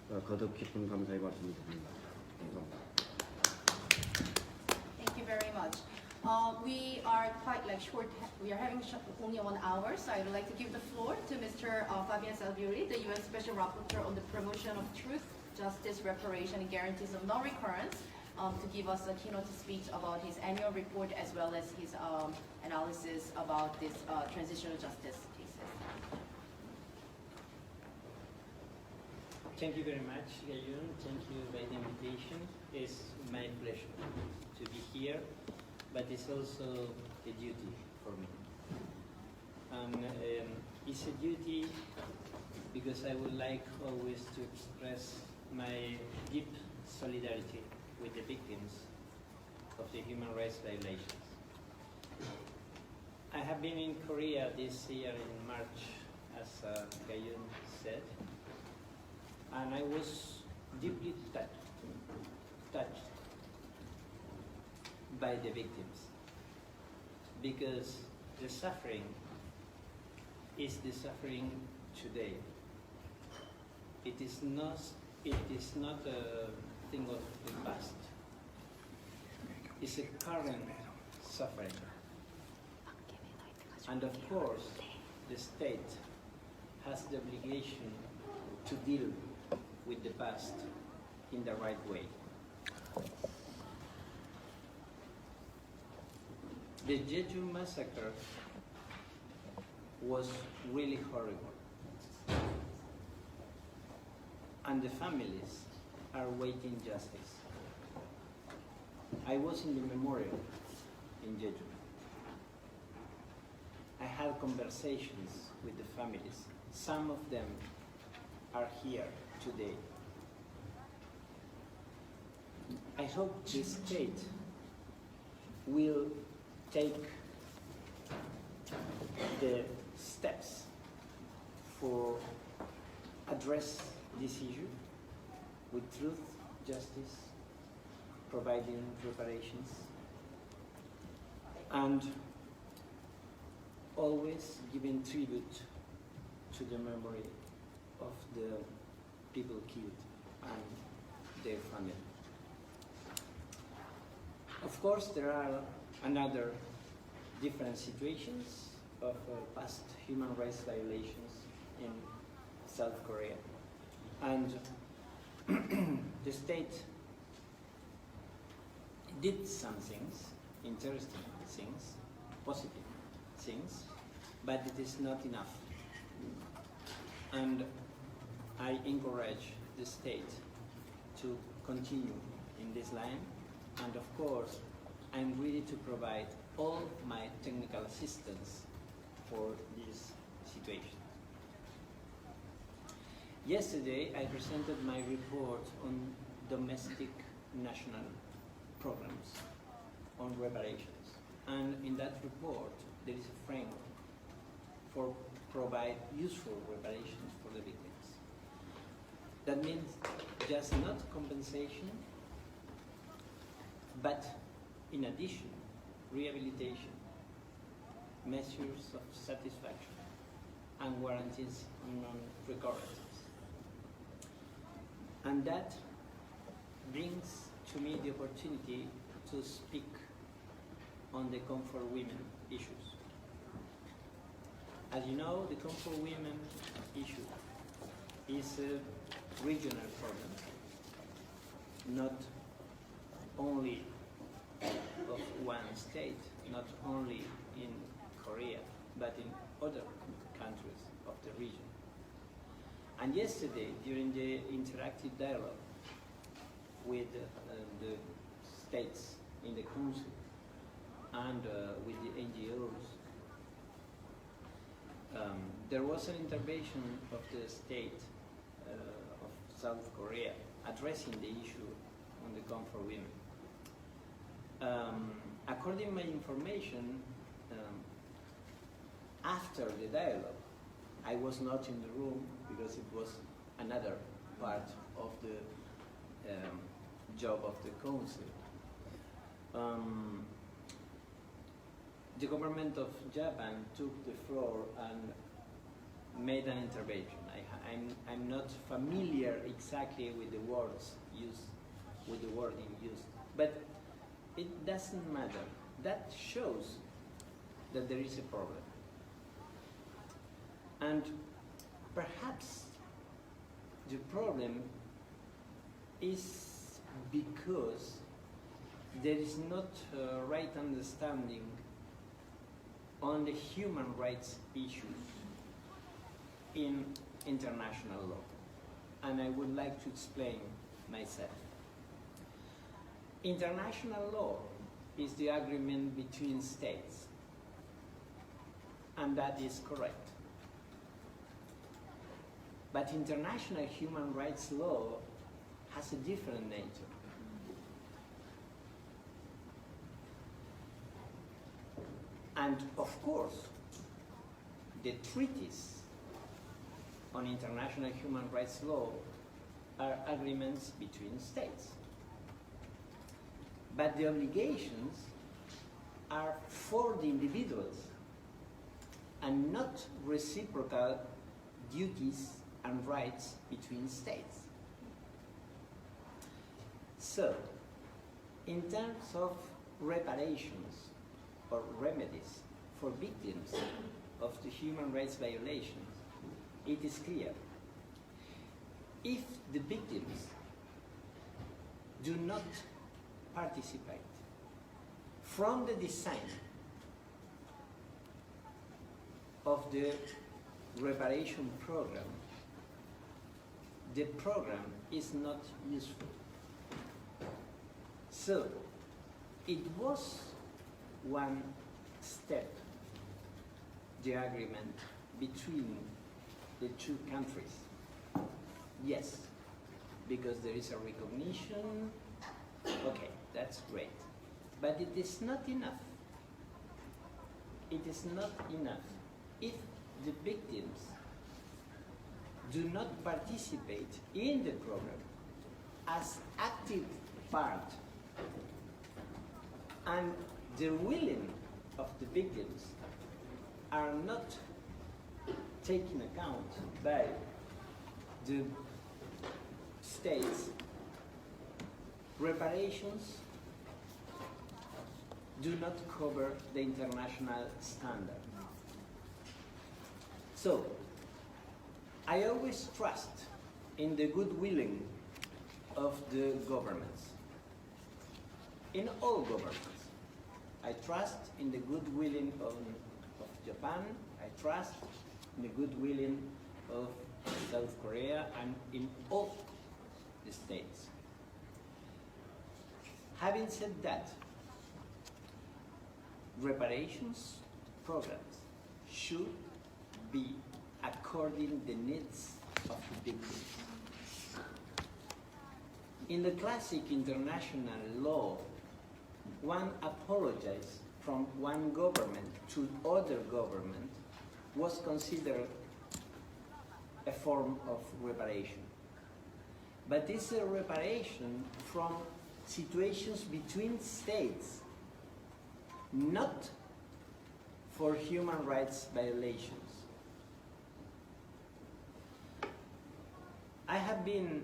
거듭 깊은 감사의 말씀을 드립니다. 감사합니다. Thank you very much. We are quite short. We are having only 1 hour, so I would like to give the floor to Mr. Fabian Salviuri, the UN Special Rapporteur on the promotion of truth, justice, reparation, and guarantees of non-recurrence, to give us a keynote speech about his annual report as well as his analysis about this transitional justice cases. Thank you very much, Gayun. Thank you by the invitation. It's my pleasure to be here, but it's also a duty for me. It's a duty because I would like always to express my deep solidarity with the victims of the human rights violations. I have been in Korea this year in March, as Gayun said, and I was deeply touched by the victims, because the suffering is the suffering today. It is not a thing of the past. It's a current suffering. And of course, the state has the obligation to deal with the past in the right way. The Jeju massacre was really horrible, and the families are awaiting justice. I was in the memorial in Jeju. I had conversations with the families. Some of them are here today. I hope the state will take the steps for address this issue with truth, justice, providing reparations, and always giving tribute to the memory of the people killed and their family. Of course, there are another different situations of past human rights violations in South Korea. And the state did some things, interesting things, positive things, but it is not enough. And I encourage the state to continue in this line, and of course, I'm ready to provide all my technical assistance for this situation. Yesterday, I presented my report on domestic national programs on reparations. And in that report, there is a framework for provide useful reparations for the victims. That means just not compensation, but in addition, rehabilitation, measures of satisfaction, and guarantees on non-recurrences. And that brings to me the opportunity to speak on the comfort women issues. As you know, the comfort women issue is a regional problem, not only of one state, not only in Korea, but in other countries of the region. And yesterday, during the interactive dialogue with the states in the Council and with the NGOs, there was an intervention of the state of South Korea addressing the issue on the comfort women. According to my information, after the dialogue, I was not in the room because it was another part of the job of the Council. The government of Japan took the floor and made an intervention. I'm not familiar exactly with the words used, with the wording used, but it doesn't matter. That shows that there is a problem. And perhaps the problem is because there is not a right understanding on the human rights issues in international law. And I would like to explain myself. International law is the agreement between states, and that is correct. But international human rights law has a different nature. And of course, the treaties on international human rights law are agreements between states. But the obligations are for the individuals and not reciprocal duties and rights between states. So, in terms of reparations or remedies for victims of the human rights violations, it is clear. If the victims do not participate from the design of the reparation program, the program is not useful. So, it was one step, the agreement between the two countries. Yes, because there is a recognition, okay, that's great. But it is not enough. It is not enough if the victims do not participate in the program as active part, and the willing of the victims are not taken account by the states. Reparations do not cover the international standard. So, I always trust in the good willing of the governments, in all governments. I trust in the good willing of Japan, I trust in the good willing of South Korea, and in all the states. Having said that, reparations programs should be according to the needs of the victims. In the classic international law, one apologize from one government to other government was considered a form of reparation. But this is a reparation from situations between states, not for human rights violations. I have been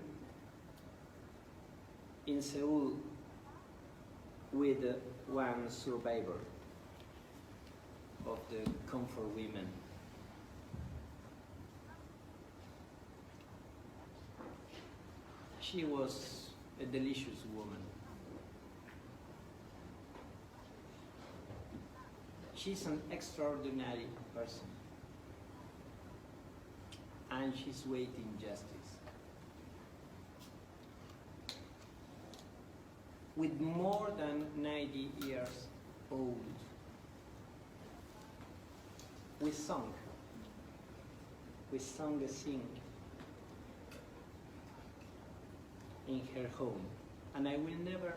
in Seoul with one survivor of the Comfort Women. She was a delicious woman. She's an extraordinary person, and she's waiting justice. With more than 90 years old, we sung a sing in her home, and I will never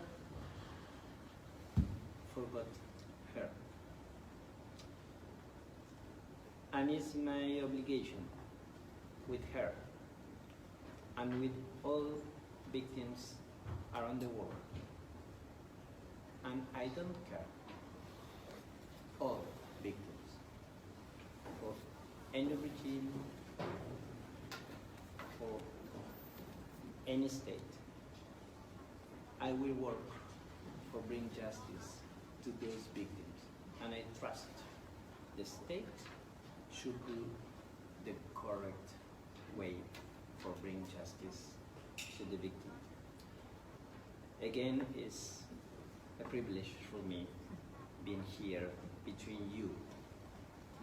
forget her. And it's my obligation with her and with all victims around the world. And I don't care, all victims of any regime, any state, I will work for bring justice to those victims, and I trust the state should do the correct way for bring justice to the victim. Again, it's a privilege for me being here between you,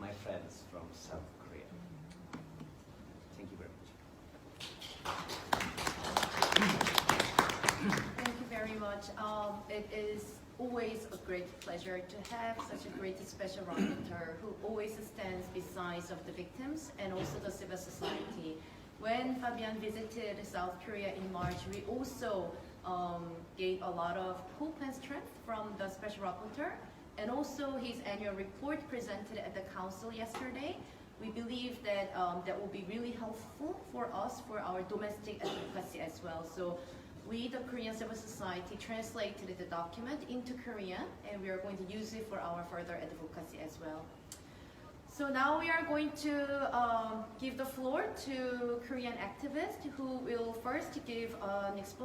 my friends from South Korea. Thank you very much. Thank you very much. It is always a great pleasure to have such a great special rapporteur who always stands beside of the victims and also the civil society. When Fabian visited South Korea in March, we also gave a lot of hope and strength from the special rapporteur, and also his annual report presented at the council yesterday. We believe that that will be really helpful for us for our domestic advocacy as well. So we, the Korean civil society, translated the document into Korean, and we are going to use it for our further advocacy as well. So now we are going to give the floor to Korean activists who will first give an explanation